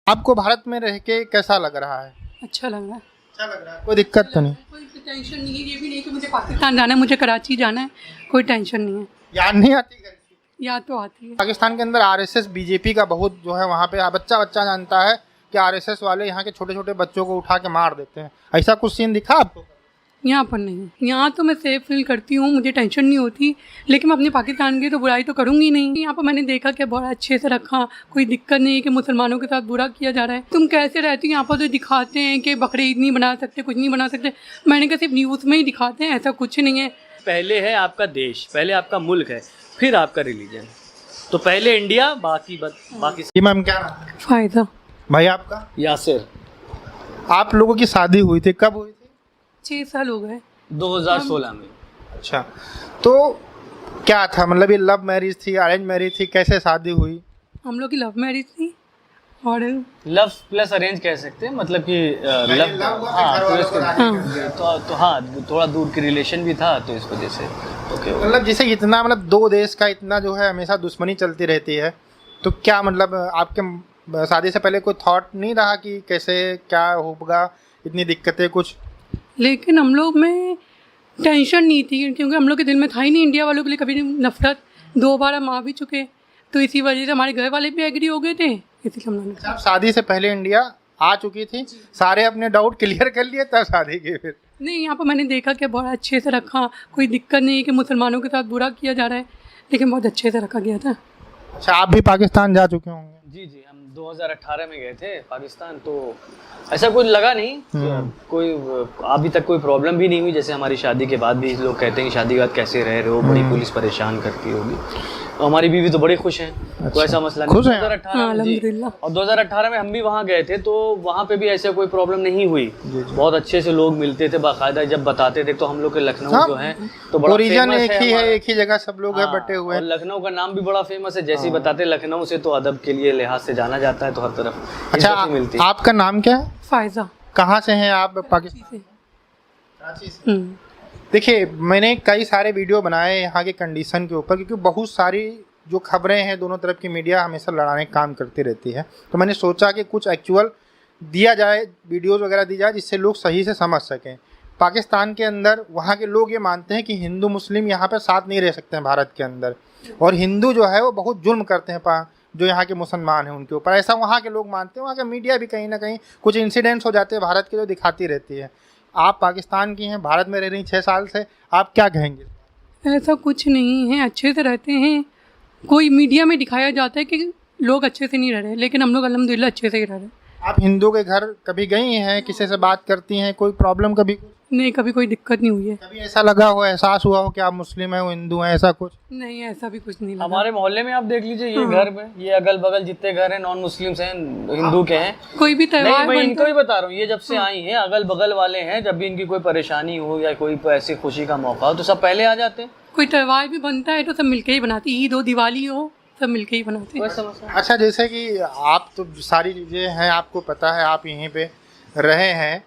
आपको भारत में रह के कैसा लग रहा है? अच्छा लग रहा है। अच्छा लग रहा है, कोई दिक्कत तो नहीं? कोई टेंशन नहीं है, ये भी नहीं कि मुझे पाकिस्तान जाना है, मुझे कराची जाना है, कोई टेंशन नहीं है। याद नहीं आती घर की? याद तो आती है। पाकिस्तान के अंदर आरएसएस बीजेपी का बहुत जो है वहाँ पे बच्चा बच्चा जानता है कि आरएसएस वाले यहाँ के छोटे छोटे बच्चों को उठा के मार देते हैं। ऐसा कुछ सीन दिखा आपको? यहाँ पर नहीं, यहाँ तो मैं सेफ फील करती हूँ, मुझे टेंशन नहीं होती। लेकिन मैं अपने पाकिस्तान की तो बुराई तो करूँगी नहीं। यहाँ पर मैंने देखा कि बहुत अच्छे से रखा, कोई दिक्कत नहीं है कि मुसलमानों के साथ बुरा किया जा रहा है। तुम कैसे रहती हो यहाँ पर? तो दिखाते हैं कि बकरे ईद नहीं बना सकते, कुछ नहीं बना सकते। मैंने कहा सिर्फ न्यूज़ में ही दिखाते हैं, ऐसा कुछ नहीं है। पहले है आपका देश, पहले आपका मुल्क है, फिर आपका रिलीजन। तो पहले इंडिया, बाकी जी मैम, क्या नाम है? फ़ायदा। भाई आपका? यासिर। आप लोगों की शादी हुई थी, कब हुई थी? 6 साल हो गए। 2016 में। अच्छा, तो क्या था, मतलब ये लव मैरिज थी, अरेंज मैरिज थी, कैसे शादी हुई? हम लोग की लव मैरिज थी और लव प्लस अरेंज कह सकते हैं, मतलब कि लव। हाँ, तो हाँ, थोड़ा दूर की रिलेशन भी था, तो इस वजह से ओके। मतलब जैसे इतना, मतलब दो देश का इतना जो है हमेशा दुश्मनी चलती रहती है, तो क्या मतलब आपके शादी से पहले कोई थॉट नहीं रहा कि कैसे क्या होगा, इतनी दिक्कतें कुछ? लेकिन हम लोग में टेंशन नहीं थी, क्योंकि हम लोग के दिल में था ही नहीं इंडिया वालों के लिए कभी नफरत। 2 बार हम आ भी चुके, तो इसी वजह से हमारे घर वाले भी एग्री हो गए थे, इसलिए हम लोगों ने। आप शादी से पहले इंडिया आ चुकी थी, सारे अपने डाउट क्लियर कर लिए तब शादी की? फिर नहीं, यहाँ पर मैंने देखा कि बहुत अच्छे से रखा, कोई दिक्कत नहीं है कि मुसलमानों के साथ बुरा किया जा रहा है, लेकिन बहुत अच्छे से रखा गया था। अच्छा, आप भी पाकिस्तान जा चुके होंगे? जी, हम 2018 में गए थे पाकिस्तान, तो ऐसा कुछ लगा नहीं, कोई अभी तक कोई प्रॉब्लम भी नहीं हुई। जैसे हमारी शादी के बाद भी लोग कहते हैं कि शादी के बाद कैसे रह रहे हो, बड़ी पुलिस परेशान करती होगी। तो हमारी बीवी तो बड़े खुश हैं। अच्छा। कोई ऐसा मसला नहीं। 2018 और 2018 में हम भी वहाँ गए थे, तो वहाँ पे भी ऐसे कोई प्रॉब्लम नहीं हुई। बहुत अच्छे से लोग मिलते थे, बाकायदा जब बताते थे। तो हम लोग के लखनऊ जो है तो बड़ा फेमस एक ही है, एक ही जगह सब लोग है बटे हुए हैं। लखनऊ का नाम भी बड़ा फेमस है। जैसे ही बताते लखनऊ से तो अदब के लिए लिहाज से जाना जाता है, तो हर तरफ अच्छा मिलती है। आपका नाम क्या है? फ़ायदा। कहाँ से हैं आप? पाकिस्तान से। देखिए, मैंने कई सारे वीडियो बनाए यहाँ के कंडीशन के ऊपर, क्योंकि बहुत सारी जो खबरें हैं दोनों तरफ की मीडिया हमेशा लड़ाने का काम करती रहती है। तो मैंने सोचा कि कुछ एक्चुअल दिया जाए, वीडियोस वगैरह दी जाए, जिससे लोग सही से समझ सकें। पाकिस्तान के अंदर वहाँ के लोग ये मानते हैं कि हिंदू मुस्लिम यहाँ पर साथ नहीं रह सकते हैं भारत के अंदर, और हिंदू जो है वो बहुत जुल्म करते हैं जो यहाँ के मुसलमान हैं उनके ऊपर। ऐसा वहाँ के लोग मानते हैं। वहाँ का मीडिया भी कहीं ना कहीं कुछ इंसिडेंट्स हो जाते हैं भारत के, जो दिखाती रहती है। आप पाकिस्तान की हैं, भारत में रह रही 6 साल से, आप क्या कहेंगे? ऐसा कुछ नहीं है, अच्छे से रहते हैं। कोई मीडिया में दिखाया जाता है कि लोग अच्छे से नहीं रह रहे, लेकिन हम लोग अल्हम्दुलिल्लाह अच्छे से ही रह रहे हैं। आप हिंदू के घर कभी गई हैं, किसी से बात करती हैं, कोई प्रॉब्लम कभी? नहीं, कभी कोई दिक्कत नहीं हुई है। कभी ऐसा लगा हो, एहसास हुआ हो कि आप मुस्लिम हैं, वो हिंदू हैं, ऐसा कुछ? नहीं, ऐसा भी कुछ नहीं लगा। हमारे मोहल्ले में आप देख लीजिए, ये घर में, ये अगल बगल जितने घर हैं नॉन मुस्लिम्स हैं, हिंदू के हैं। कोई भी त्योहार, मैं इनको ही बता रहा हूँ, ये जब से आई हैं अगल बगल वाले हैं, जब भी इनकी कोई परेशानी हो या कोई ऐसी खुशी का मौका हो तो सब पहले आ जाते हैं। कोई त्योहार भी बनता है तो सब मिलके ही बनाते, ईद हो दिवाली हो सब मिलके ही बनाते हैं। अच्छा, जैसे कि आप तो सारी चीज़ें हैं, आपको पता है, आप यहीं पे रहे हैं,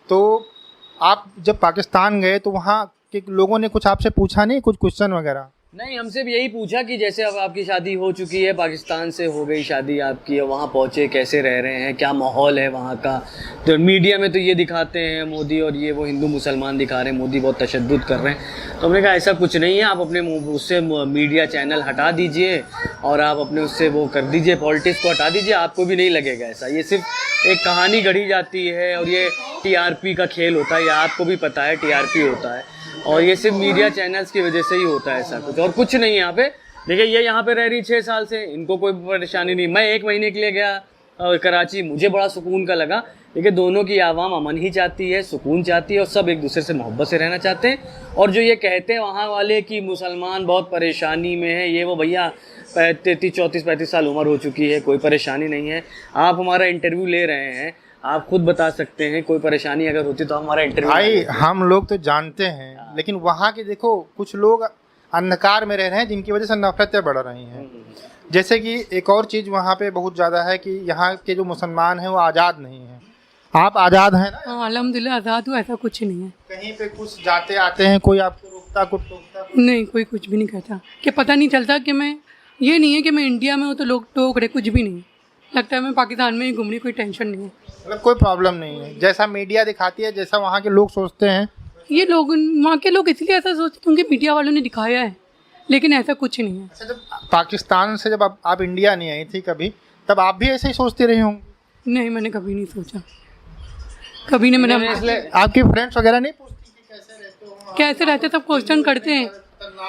तो आप जब पाकिस्तान गए तो वहाँ के लोगों ने कुछ आपसे पूछा नहीं, कुछ क्वेश्चन वगैरह? नहीं, हमसे भी यही पूछा कि जैसे अब आपकी शादी हो चुकी है, पाकिस्तान से हो गई शादी आपकी, वहाँ पहुँचे कैसे रह रहे हैं, क्या माहौल है वहाँ का। तो मीडिया में तो ये दिखाते हैं मोदी और ये वो हिंदू मुसलमान दिखा रहे हैं, मोदी बहुत तशद्दुद कर रहे हैं। तो हमने कहा ऐसा कुछ नहीं है, आप अपने उससे मीडिया चैनल हटा दीजिए और आप अपने उससे वो कर दीजिए, पॉलिटिक्स को हटा दीजिए, आपको भी नहीं लगेगा ऐसा। ये सिर्फ एक कहानी गढ़ी जाती है और ये TRP का खेल होता है, ये आपको भी पता है TRP होता है, और ये सिर्फ मीडिया चैनल्स की वजह से ही होता है, ऐसा कुछ और कुछ नहीं है यहाँ पे। देखिए, ये यहाँ पे रह रही 6 साल से, इनको कोई परेशानी नहीं। मैं 1 महीने के लिए गया कराची, मुझे बड़ा सुकून का लगा। देखिए, दोनों की आवाम अमन ही चाहती है, सुकून चाहती है, और सब एक दूसरे से मोहब्बत से रहना चाहते हैं। और जो ये कहते हैं वहाँ वाले कि मुसलमान बहुत परेशानी में है, ये वो, भैया 34-35 साल उम्र हो चुकी है, कोई परेशानी नहीं है। आप हमारा इंटरव्यू ले रहे हैं, आप खुद बता सकते हैं, कोई परेशानी अगर होती तो हमारा इंटरव्यू। भाई, हम लोग तो जानते हैं, लेकिन वहाँ के देखो कुछ लोग अंधकार में रह रहे हैं, जिनकी वजह से नफरतें बढ़ रही हैं। जैसे कि एक और चीज़ वहाँ पे बहुत ज़्यादा है कि यहाँ के जो मुसलमान हैं वो आज़ाद नहीं हैं। आप आज़ाद हैं ना? हाँ, अल्हम्दुलिल्लाह आज़ाद हूँ, ऐसा कुछ नहीं है। कहीं पे कुछ जाते आते हैं, कोई आपको रोकता, कुछ टोकता? नहीं, कोई कुछ भी नहीं कहता, कि पता नहीं चलता कि मैं, ये नहीं है कि मैं इंडिया में हूँ तो लोग टोक रहे, कुछ भी नहीं। लगता है मैं पाकिस्तान में ही घूम रही, कोई टेंशन नहीं है। मतलब कोई प्रॉब्लम नहीं है, जैसा मीडिया दिखाती है, जैसा वहाँ के लोग सोचते हैं। ये लोग, वहाँ के लोग इसलिए ऐसा सोचते हैं क्योंकि मीडिया वालों ने दिखाया है, लेकिन ऐसा कुछ नहीं है। अच्छा, जब पाकिस्तान से जब आप इंडिया नहीं आई थी कभी, तब आप भी ऐसे ही सोचते रहे होंगे? नहीं, मैंने कभी नहीं सोचा, कभी नहीं। मैंने आपके फ्रेंड्स वगैरह नहीं पूछती कि कैसे रहते हो? कैसे रहते, सब क्वेश्चन करते हैं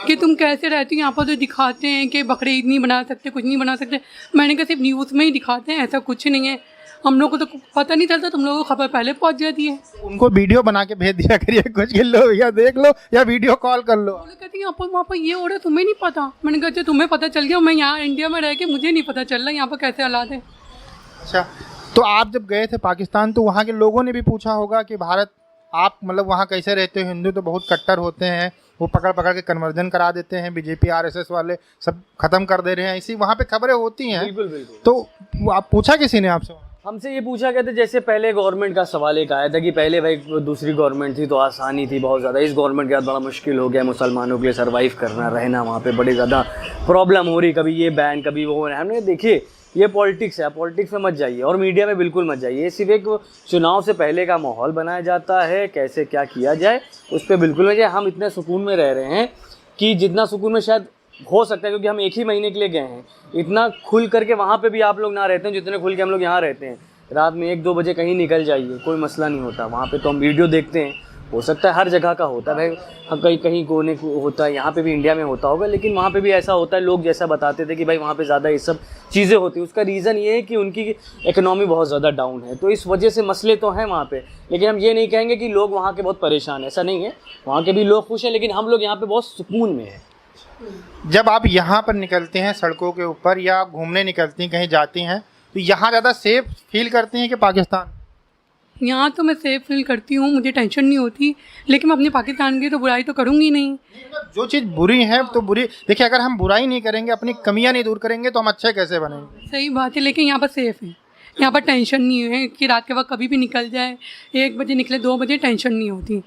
कि तुम कैसे रहती हो। यहाँ पर तो दिखाते हैं कि बकरे ईद नहीं बना सकते, कुछ नहीं बना सकते। मैंने कहा सिर्फ न्यूज़ में ही दिखाते हैं, ऐसा कुछ नहीं है। हम लोग को तो पता नहीं चलता, तुम लोगों को खबर पहले पहुँच जाती है। उनको वीडियो बना के भेज दिया करिए, कुछ के लो या देख लो या वीडियो कॉल कर लो। वो लोग कहते हैं यहाँ पर वहाँ पर ये हो रहा है, तुम्हें नहीं पता। मैंने कहा तुम्हें पता चल गया, मैं यहाँ इंडिया में रह के मुझे नहीं पता चल रहा यहाँ पर कैसे हालात है। अच्छा, तो आप जब गए थे पाकिस्तान तो वहाँ के लोगों ने भी पूछा होगा कि भारत आप मतलब वहाँ कैसे रहते हो? हिंदू तो बहुत कट्टर होते हैं, वो पकड़ पकड़ के कन्वर्जन करा देते हैं, बीजेपी आरएसएस वाले सब खत्म कर दे रहे हैं, इसी वहाँ पे खबरें होती हैं। बिल्कुल बिल्कुल। तो आप पूछा किसी ने आपसे? हमसे ये पूछा गया था, जैसे पहले गवर्नमेंट का सवाल एक आया था कि पहले भाई दूसरी गवर्नमेंट थी तो आसानी थी बहुत ज़्यादा, इस गवर्नमेंट के बाद बड़ा मुश्किल हो गया मुसलमानों के लिए सर्वाइव करना, रहना वहाँ पे बड़ी ज़्यादा प्रॉब्लम हो रही, कभी ये बैन कभी वो। हमने देखिए ये पॉलिटिक्स है, पॉलिटिक्स में मत जाइए और मीडिया में बिल्कुल मत जाइए। सिर्फ एक चुनाव से पहले का माहौल बनाया जाता है, कैसे क्या किया जाए उस पर बिल्कुल मत जाइए। हम इतने सुकून में रह रहे हैं कि जितना सुकून में शायद हो सकता है, क्योंकि हम 1 ही महीने के लिए गए हैं। इतना खुल करके वहाँ पे भी आप लोग ना रहते हैं जितने खुल के हम लोग यहाँ रहते हैं। रात में 1-2 बजे कहीं निकल जाइए, कोई मसला नहीं होता। वहाँ पे तो हम वीडियो देखते हैं, हो सकता है हर जगह का होता है भाई, हम कहीं कहीं कोने को होता है, यहाँ पे भी इंडिया में होता होगा, लेकिन वहाँ पे भी ऐसा होता है। लोग जैसा बताते थे कि भाई वहाँ पे ज़्यादा ये सब चीज़ें होती हैं, उसका रीज़न ये है कि उनकी इकोनॉमी बहुत ज़्यादा डाउन है, तो इस वजह से मसले तो हैं वहाँ पे। लेकिन हम ये नहीं कहेंगे कि लोग वहाँ के बहुत परेशान हैं, ऐसा नहीं है, वहाँ के भी लोग खुश हैं, लेकिन हम लोग यहाँ पर बहुत सुकून में हैं। जब आप यहाँ पर निकलते हैं सड़कों के ऊपर या घूमने निकलती हैं, कहीं जाती हैं, तो यहाँ ज़्यादा सेफ फील करती हैं कि पाकिस्तान? यहाँ तो मैं सेफ फील करती हूँ, मुझे टेंशन नहीं होती, लेकिन मैं अपने पाकिस्तान की तो बुराई तो करूँगी नहीं। जो चीज़ बुरी है तो बुरी, देखिए अगर हम बुराई नहीं करेंगे, अपनी कमियां नहीं दूर करेंगे तो हम अच्छे कैसे बनेंगे? सही बात है, लेकिन यहाँ पर सेफ है, यहाँ पर टेंशन नहीं है कि रात के वक्त कभी भी निकल जाए, 1 बजे निकले 2 बजे टेंशन नहीं होती।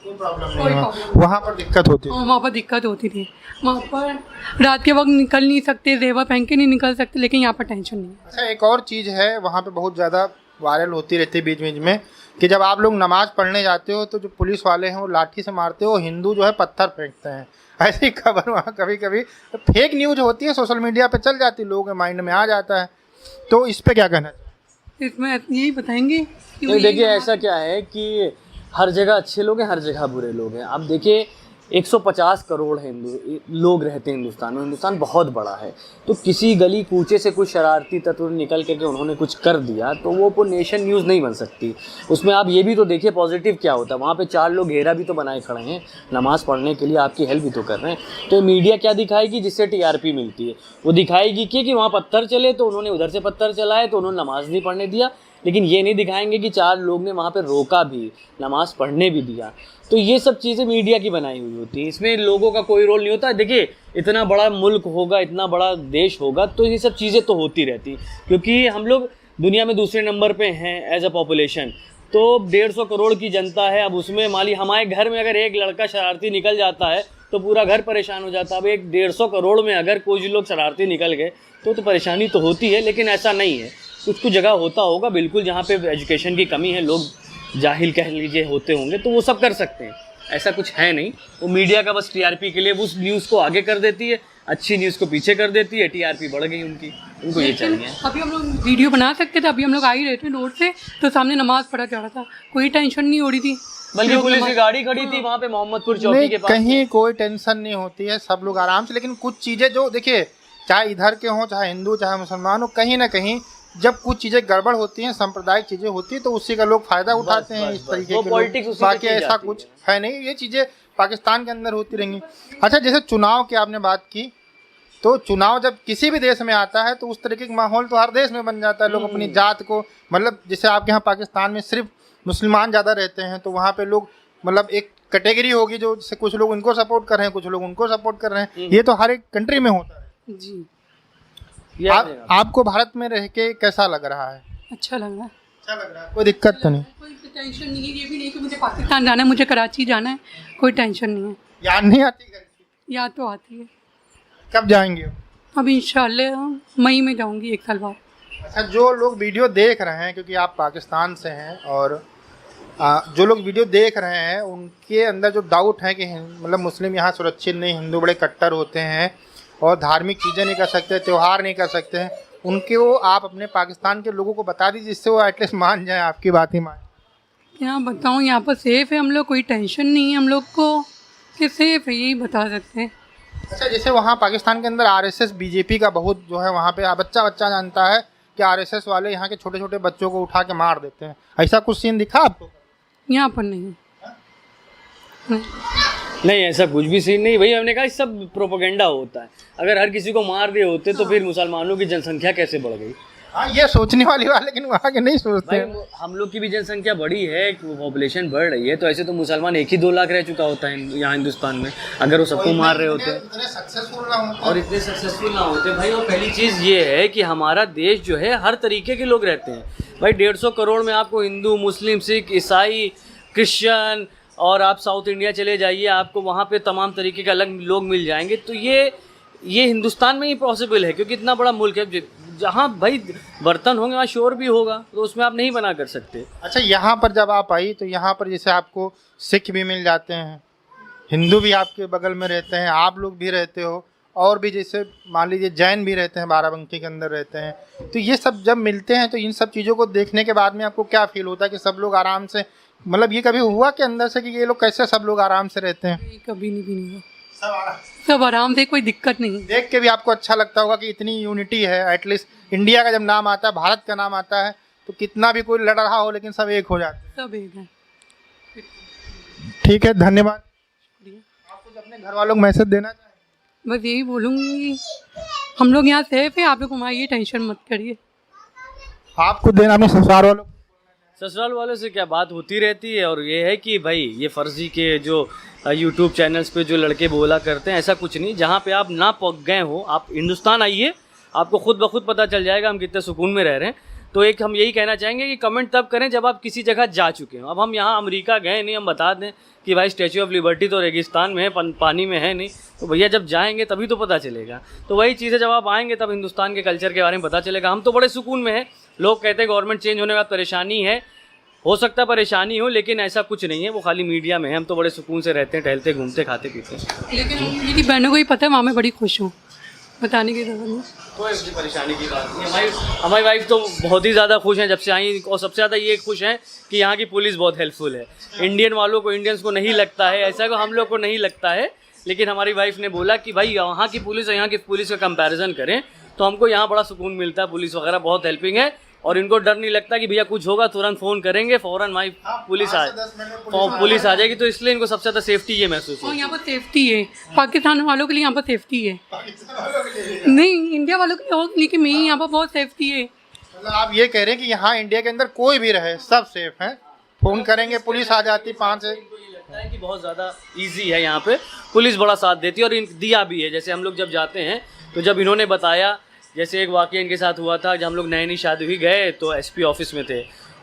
कोई प्रॉब्लम नहीं, वहाँ पर दिक्कत होती है। वहाँ पर दिक्कत होती थी, वहाँ पर रात के वक्त निकल नहीं सकते, जेवर पहन के नहीं निकल सकते, लेकिन यहाँ पर टेंशन नहीं है। अच्छा, एक और चीज़ है वहाँ पे बहुत ज़्यादा वायरल होती रहती है बीच बीच में कि जब आप लोग नमाज़ पढ़ने जाते हो तो जो पुलिस वाले हैं वो लाठी से मारते हो, हिंदू जो है पत्थर फेंकते हैं। ऐसी खबर वहाँ कभी कभी फेक न्यूज होती है, सोशल मीडिया पे चल जाती है, लोगों के माइंड में आ जाता है। तो इस पर क्या कहना चाहिए? इसमें यही बताएंगे कि नहीं, देखिए ऐसा क्या है कि हर जगह अच्छे लोग हैं, हर जगह बुरे लोग हैं। अब देखिए 150 करोड़ हिंदू लोग रहते हैं हिंदुस्तान में, हिंदुस्तान बहुत बड़ा है, तो किसी गली कूचे से कुछ शरारती तत्व निकल करके उन्होंने कुछ कर दिया तो वो नेशन न्यूज़ नहीं बन सकती। उसमें आप ये भी तो देखिए पॉजिटिव क्या होता है, वहाँ पे 4 लोग घेरा भी तो बनाए खड़े हैं नमाज़ पढ़ने के लिए, आपकी हेल्प भी तो कर रहे हैं। तो मीडिया क्या दिखाएगी जिससे टीआरपी मिलती है, वो दिखाएगी कि वहाँ पत्थर चले तो उन्होंने उधर से पत्थर चलाए तो उन्होंने नमाज़ नहीं पढ़ने दिया, लेकिन ये नहीं दिखाएंगे कि 4 लोग ने वहाँ पे रोका भी, नमाज़ पढ़ने भी दिया। तो ये सब चीज़ें मीडिया की बनाई हुई होती हैं, इसमें लोगों का कोई रोल नहीं होता। देखिए इतना बड़ा मुल्क होगा, इतना बड़ा देश होगा, तो ये सब चीज़ें तो होती रहती, क्योंकि हम लोग दुनिया में दूसरे नंबर पे हैं एज अ पॉपुलेशन। तो 150 करोड़ की जनता है, अब उसमें मान ली हमारे घर में अगर एक लड़का शरारती निकल जाता है तो पूरा घर परेशान हो जाता है। अब 150 करोड़ में अगर कुछ लोग शरारती निकल गए तो परेशानी तो होती है, लेकिन ऐसा नहीं है। कुछ जगह होता होगा बिल्कुल जहाँ पे एजुकेशन की कमी है, लोग जाहिल कह लीजिए होते होंगे, तो वो सब कर सकते हैं, ऐसा कुछ है नहीं। वो मीडिया का बस टीआरपी के लिए उस न्यूज़ को आगे कर देती है, अच्छी न्यूज़ को पीछे कर देती है, टीआरपी बढ़ गई उनकी, उनको ये चाहिए। अभी हम लोग वीडियो बना सकते थे, अभी हम लोग आ ही रहे थे रोड से, तो सामने नमाज पढ़ा जा रहा था, कोई टेंशन नहीं हो रही थी, बल्कि पुलिस की गाड़ी खड़ी थी वहाँ पे मोहम्मदपुर चौकी के पास। कहीं कोई टेंशन नहीं होती है, सब लोग आराम से। लेकिन कुछ चीज़ें जो देखिए, चाहे इधर के हों, चाहे हिंदू चाहे मुसलमान हो, कहीं ना कहीं जब कुछ चीज़ें गड़बड़ होती हैं, सांप्रदायिक चीज़ें होती हैं, तो उसी का लोग फ़ायदा उठाते हैं इस तरीके के लोग। बाकी ऐसा कुछ है नहीं, ये चीज़ें पाकिस्तान के अंदर होती रहेंगी। अच्छा, जैसे चुनाव की आपने बात की, तो चुनाव जब किसी भी देश में आता है तो उस तरीके का माहौल तो हर देश में बन जाता है। लोग अपनी जात को, मतलब जैसे आपके यहाँ पाकिस्तान में सिर्फ मुसलमान ज़्यादा रहते हैं, तो वहाँ पे लोग मतलब एक कैटेगरी होगी जो जैसे कुछ लोग इनको सपोर्ट कर रहे हैं, कुछ लोग उनको सपोर्ट कर रहे हैं। ये तो हर एक कंट्री में होता है जी। आपको भारत में रह के कैसा लग रहा है? अच्छा लग रहा है। अच्छा लग रहा है, कोई दिक्कत तो नहीं? कोई टेंशन नहीं है, ये भी नहीं कि मुझे पाकिस्तान जाना है, मुझे कराची जाना है, कोई टेंशन नहीं है। याद नहीं आती घर की? याद तो आती है। कब जाएंगे? अब इंशाल्लाह मई में जाऊंगी, 1 साल बाद। अच्छा, जो लोग वीडियो देख रहे हैं, क्योंकि आप पाकिस्तान से हैं, और जो लोग वीडियो देख रहे हैं उनके अंदर जो डाउट है कि मतलब मुस्लिम यहाँ सुरक्षित नहीं, हिंदू बड़े कट्टर होते हैं और धार्मिक चीज़ें नहीं कर सकते, त्यौहार नहीं कर सकते हैं, उनके वो आप अपने पाकिस्तान के लोगों को बता दीजिए, जिससे वो एटलीस्ट मान जाए, आपकी बात ही मान। क्या बताऊँ, यहाँ पर सेफ़ है हम लोग, कोई टेंशन नहीं है हम लोग को, कि सेफ़ है, यही बता सकते हैं। अच्छा, जैसे वहाँ पाकिस्तान के अंदर आरएसएस बीजेपी का बहुत जो है, वहाँ पे बच्चा बच्चा जानता है कि आरएसएस वाले यहाँ के छोटे छोटे बच्चों को उठा के मार देते हैं, ऐसा कुछ सीन दिखा आपको? यहाँ पर नहीं। नहीं, ऐसा कुछ भी सीन नहीं भाई, हमने कहा सब प्रोपेगेंडा होता है। अगर हर किसी को मार दिए होते तो फिर मुसलमानों की जनसंख्या कैसे बढ़ गई? हाँ, ये सोचने वाली बात, लेकिन वहाँ के नहीं सोचते भाई, हम लोग की भी जनसंख्या बड़ी है, पॉपुलेशन बढ़ रही है, तो ऐसे तो मुसलमान 1 ही 2 लाख रह चुका होता है यहाँ हिंदुस्तान में, अगर वो सबको मार रहे होते इतने सक्सेसफुल ना होते और इतने सक्सेसफुल ना होते भाई। और पहली चीज़ ये है कि हमारा देश जो है हर तरीके के लोग रहते हैं भाई। 150 करोड़ में आपको हिंदू, मुस्लिम, सिख, ईसाई, क्रिश्चियन, और आप साउथ इंडिया चले जाइए, आपको वहाँ पे तमाम तरीके के अलग लोग मिल जाएंगे। तो ये हिंदुस्तान में ही पॉसिबल है, क्योंकि इतना बड़ा मुल्क है, जहाँ भाई बर्तन होंगे वहाँ शोर भी होगा, तो उसमें आप नहीं बना कर सकते। अच्छा, यहाँ पर जब आप आई तो यहाँ पर जैसे आपको सिख भी मिल जाते हैं, हिंदू भी आपके बगल में रहते हैं, आप लोग भी रहते हो, और भी जैसे मान लीजिए जैन भी रहते हैं, बाराबंकी के अंदर रहते हैं, तो ये सब जब मिलते हैं तो इन सब चीज़ों को देखने के बाद में आपको क्या फील होता है कि सब लोग आराम से, मतलब ये कभी हुआ कि अंदर से कि ये लोग कैसे सब लोग आराम से रहते हैं? ये कभी नहीं भी नहीं हुआ, सब आराम से, कोई दिक्कत नहीं। देख के भी आपको अच्छा लगता होगा कि इतनी यूनिटी है, एटलीस्ट इंडिया का जब नाम आता है, भारत का नाम आता है, तो कितना भी कोई लड़ रहा हो लेकिन सब एक हो जाते हैं। सब एक है। ठीक है, धन्यवाद। आप कुछ अपने घर वालों को मैसेज देना चाहें? बस यही बोलूँगी, हम लोग यहाँ सेफ है, आप लोग घुमाइए, टेंशन मत करिए। आपको देना अपने ससुराल वालों? ससुराल वालों से क्या बात होती रहती है, और ये है कि भाई ये फर्जी के जो यूट्यूब चैनल्स पे जो लड़के बोला करते हैं, ऐसा कुछ नहीं। जहाँ पे आप ना पहुँच गए हो, आप हिंदुस्तान आइए, आपको खुद ब खुद पता चल जाएगा हम कितने सुकून में रह रहे हैं। तो एक हम यही कहना चाहेंगे कि कमेंट तब करें जब आप किसी जगह जा चुके हो। अब हम यहाँ अमेरिका गए नहीं, हम बता दें कि भाई स्टैचू ऑफ लिबर्टी तो रेगिस्तान में है, पानी में है नहीं, तो भैया जब जाएंगे तभी तो पता चलेगा। तो वही चीज़ है, जब आप आएंगे तब हिंदुस्तान के कल्चर के बारे में पता चलेगा। हम तो बड़े सुकून में हैं। लोग कहते हैं गवर्नमेंट चेंज होने के बाद परेशानी है, हो सकता है परेशानी हो, लेकिन ऐसा कुछ नहीं है, वो खाली मीडिया में है। हम तो बड़े सुकून से रहते हैं, टहलते घूमते खाते पीते हैं। लेकिन मेरी बहनों को ही पता है, वहाँ मैं बड़ी खुश हूँ, बताने की जरूरत नहीं। कोई ऐसी परेशानी की बात नहीं। हमारी वाइफ तो बहुत ही ज़्यादा खुश हैं जब से आई, और सबसे ज़्यादा ये खुश हैं कि यहाँ की पुलिस बहुत हेल्पफुल है। इंडियंस को नहीं लगता है ऐसा, को हम लोग को नहीं लगता है, लेकिन हमारी वाइफ ने बोला कि भाई वहाँ की पुलिस और यहाँ की पुलिस का कंपैरिजन करें तो हमको यहाँ बड़ा सुकून मिलता है। पुलिस वगैरह बहुत हेल्पिंग है, और इनको डर नहीं लगता कि भैया कुछ होगा तुरंत फ़ोन करेंगे, फ़ौरन हमारी पुलिस आ जाएगी। तो इसलिए इनको सबसे ज़्यादा सेफ्टी ये महसूस और होती है। यहाँ पर सेफ्टी है, पाकिस्तान वालों के लिए यहाँ पर सेफ्टी है, नहीं इंडिया वालों के लिए और, लेकिन मैं यहाँ पर बहुत सेफ्टी है। मतलब आप ये कह रहे हैं कि यहाँ इंडिया के अंदर कोई भी रहे सब सेफ है, फ़ोन करेंगे पुलिस आ जाती 5 से। लगता है कि बहुत ज़्यादा इजी है, यहाँ पे पुलिस बड़ा साथ देती है, और दिया भी है। जैसे हम लोग जब जाते हैं तो जब इन्होंने बताया, जैसे एक वाक़या इनके साथ हुआ था, जब हम लोग नई शादी हुई गए तो एसपी ऑफिस में थे,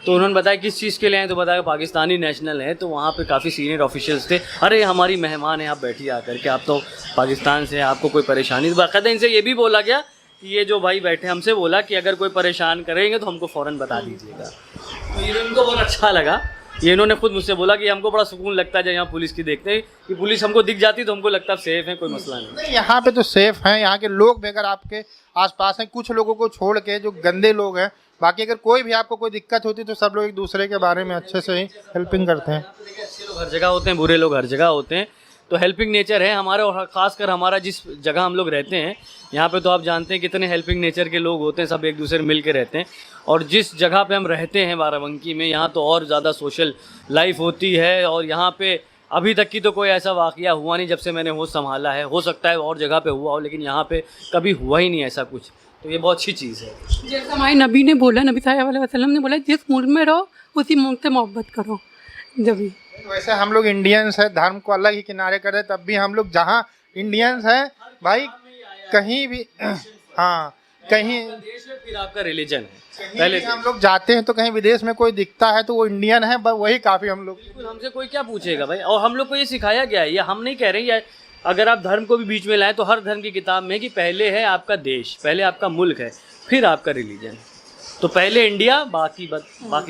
तो उन्होंने बताया किस चीज़ के लिए हैं, तो बताया पाकिस्तानी नेशनल है। तो वहाँ पे काफ़ी सीनियर ऑफिशियल्स थे, अरे हमारी मेहमान है, आप बैठिए आकर के, आप तो पाकिस्तान से हैं, आपको कोई परेशानी। तो बाकायदा इनसे ये भी बोला गया कि ये जो भाई बैठे हमसे बोला कि अगर कोई परेशान करेंगे तो हमको फ़ौरन बता दीजिएगा। तो ये इनको बहुत अच्छा लगा। ये इन्होंने खुद मुझसे बोला कि हमको बड़ा सुकून लगता है जब यहाँ पुलिस की देखते हैं, कि पुलिस हमको दिख जाती तो हमको लगता है सेफ है, कोई मसला नहीं। यहाँ पे तो सेफ हैं, यहाँ के लोग भी अगर आपके आसपास हैं, कुछ लोगों को छोड़ के जो गंदे लोग हैं, बाकी अगर कोई भी आपको कोई दिक्कत होती तो सब लोग एक दूसरे के बारे में अच्छे से ही हेल्पिंग करते हैं। अच्छे लोग हर जगह होते हैं, बुरे लोग हर जगह होते हैं, तो हेल्पिंग नेचर है हमारा। और ख़ासकर हमारा जिस जगह हम लोग रहते हैं यहाँ पे तो आप जानते हैं कितने हेल्पिंग नेचर के लोग होते हैं, सब एक दूसरे मिल के रहते हैं। और जिस जगह पे हम रहते हैं बाराबंकी में, यहाँ तो और ज़्यादा सोशल लाइफ होती है। और यहाँ पे अभी तक की तो कोई ऐसा वाक़या हुआ नहीं जब से मैंने होश संभाला है, हो सकता है और जगह पे हुआ हो, लेकिन यहाँ पे कभी हुआ ही नहीं ऐसा कुछ। तो ये बहुत अच्छी चीज़ है। जैसे हमारे नबी ने बोला, नबी सल्लल्लाहु अलैहि वसल्लम ने बोला, जिस मुल्क में रहो उसी मुल्क से मोहब्बत करो। जब भी वैसे हम लोग इंडियंस हैं, धर्म को अलग ही किनारे कर रहे, तब भी हम लोग जहाँ इंडियंस हैं भाई, कहीं भी हाँ कहीं देश में फिर आपका रिलीजन है। पहले हम लोग जाते हैं तो कहीं विदेश में कोई दिखता है तो वो इंडियन है, वही काफ़ी हम लोग। बिल्कुल, हमसे कोई क्या पूछेगा भाई। और हम लोग को ये सिखाया गया है, ये हम नहीं कह रहे हैं। अगर आप धर्म को भी बीच में लाएं तो हर धर्म की किताब में कि पहले है आपका देश, पहले आपका मुल्क है, फिर आपका रिलीजन। तो पहले इंडिया, बाकी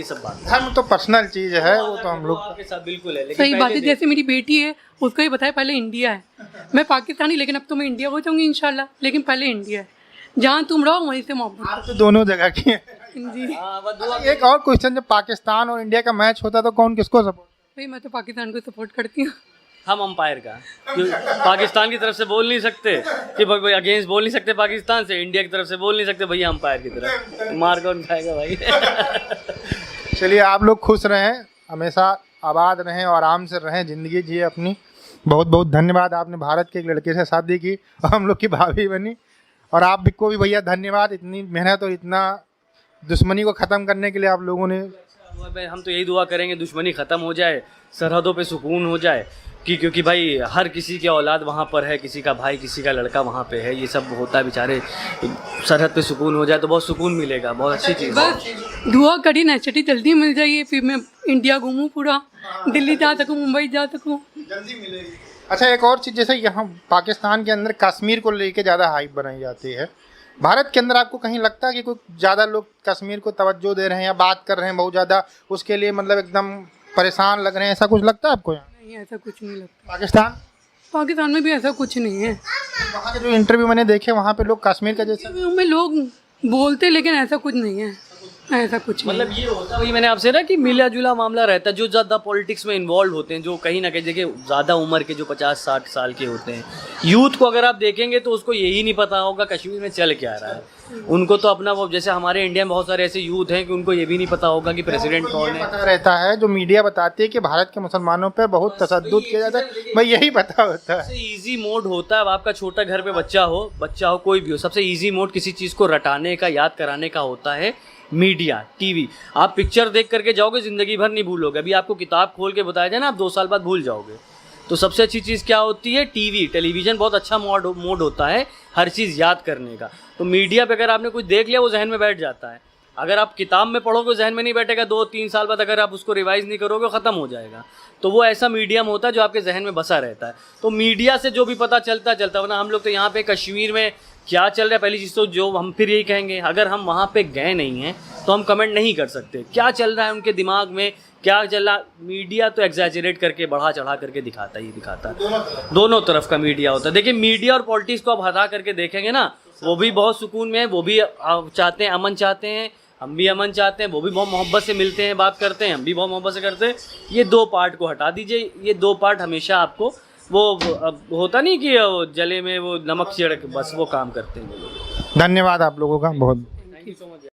सब बात। धर्म तो पर्सनल चीज है, वो तो हम लोग आपके साथ बिल्कुल है, लेकिन सही बात है। पहले जैसे मेरी बेटी है, उसको ये बताया पहले इंडिया है, मैं पाकिस्तानी, लेकिन अब तो मैं इंडिया हो जाऊंगी इंशाल्लाह, लेकिन पहले इंडिया है। जहाँ तुम रहो वहीं से मोहब्बत आप तो दोनों जगह की है। जी। हाँ, बस दुआ एक और क्वेश्चन, जब पाकिस्तान और इंडिया का मैच होता है तो कौन किसको सपोर्ट? भाई मैं तो पाकिस्तान को सपोर्ट करती हूँ। हम अंपायर का, क्योंकि पाकिस्तान की तरफ से बोल नहीं सकते कि भाई अगेंस्ट बोल नहीं सकते पाकिस्तान से, इंडिया की तरफ से बोल नहीं सकते भैया अंपायर की तरफ, मार कौन खाएगा भाई। चलिए, आप लोग खुश रहें, हमेशा आबाद रहें और आराम से रहें, ज़िंदगी जिए अपनी। बहुत बहुत धन्यवाद, आपने भारत के एक लड़के से शादी की और हम लोग की भाभी बनी। और आप को भी भैया धन्यवाद, इतनी मेहनत और इतना दुश्मनी को ख़त्म करने के लिए आप लोगों ने। हम तो यही दुआ करेंगे दुश्मनी ख़त्म हो जाए, सरहदों पे सुकून हो जाए, क्योंकि भाई हर किसी की औलाद वहाँ पर है, किसी का भाई किसी का लड़का वहाँ पे है, ये सब होता है बेचारे। सरहद पे सुकून हो जाए तो बहुत सुकून मिलेगा, बहुत अच्छी चीज़ है। बस दुआ करी नेचुरली जल्दी मिल जाइए, फिर मैं इंडिया घूमूँ पूरा, दिल्ली जा सकूँ, मुंबई जा सकूँ। जल्दी मिलेगी। अच्छा, एक और चीज़, जैसे यहाँ पाकिस्तान के अंदर कश्मीर को लेके ज़्यादा हाइप बनाई जाती है, भारत के अंदर आपको कहीं लगता है कि कोई ज़्यादा लोग कश्मीर को तवज्जो दे रहे हैं या बात कर रहे हैं बहुत ज़्यादा, उसके लिए मतलब एकदम परेशान लग रहे हैं, ऐसा कुछ लगता है आपको? यहाँ नहीं, ऐसा कुछ नहीं लगता। पाकिस्तान में भी ऐसा कुछ नहीं है। वहाँ के जो इंटरव्यू मैंने देखे, वहाँ पे लोग कश्मीर का जैसे इंटरव्यू में लोग बोलते, लेकिन ऐसा कुछ नहीं है, ऐसा कुछ नहीं। मतलब ये होता है, वही मैंने आपसे ना कि मिला जुला मामला रहता है। जो ज़्यादा पॉलिटिक्स में इन्वॉल्व होते हैं, जो कहीं ना कहीं देखिए ज़्यादा उम्र के, जो 50-60 साल के होते हैं, यूथ को अगर आप देखेंगे तो उसको यही नहीं पता होगा कश्मीर में चल क्या रहा है। उनको तो अपना वो, जैसे हमारे इंडिया में बहुत सारे ऐसे यूथ हैं कि उनको ये भी नहीं पता होगा कि प्रेसिडेंट कौन है। पता रहता है, जो मीडिया बताती है कि भारत के मुसलमानों पर बहुत तशद्दुद किया जाता है, भाई यही पता होता है। सबसे इजी मोड होता है, अब आपका छोटा घर पे बच्चा हो कोई भी हो, सबसे इजी मोड किसी चीज़ को रटाने का, याद कराने का होता है मीडिया, टीवी। आप पिक्चर देख करके जाओगे, ज़िंदगी भर नहीं भूलोगे। अभी आपको किताब खोल के बताया जाए ना, आप 2 साल बाद भूल जाओगे। तो सबसे अच्छी चीज़ क्या होती है? टीवी, टेलीविज़न बहुत अच्छा मोड होता है हर चीज़ याद करने का। तो मीडिया पे अगर आपने कुछ देख लिया, वो जहन में बैठ जाता है। अगर आप किताब में पढ़ोगे जहन में नहीं बैठेगा, 2-3 साल बाद अगर आप उसको रिवाइज़ नहीं करोगे, ख़त्म हो जाएगा। तो वो ऐसा मीडियम होता है जो आपके जहन में बसा रहता है। तो मीडिया से जो भी पता चलता वरना हम लोग तो यहाँ पे कश्मीर में क्या चल रहा है, पहली चीज़ तो जो हम फिर यही कहेंगे, अगर हम वहाँ पे गए नहीं हैं तो हम कमेंट नहीं कर सकते क्या चल रहा है उनके दिमाग में, क्या चल रहा। मीडिया तो एग्जैजरेट करके, बढ़ा चढ़ा करके दिखाता है। दोनों तरफ का मीडिया होता है। देखिए, मीडिया और पॉलिटिक्स को आप हटा करके देखेंगे ना, वो भी बहुत सुकून में है, वो भी चाहते हैं, अमन चाहते हैं, हम भी अमन चाहते हैं, वो भी बहुत मोहब्बत से मिलते हैं, बात करते हैं, हम भी बहुत मोहब्बत से करते हैं। ये 2 पार्ट को हटा दीजिए, ये 2 पार्ट हमेशा आपको वो होता नहीं कि जले में वो नमक छिड़क, बस वो काम करते हैं। धन्यवाद आप लोगों का बहुत। Thank you so much.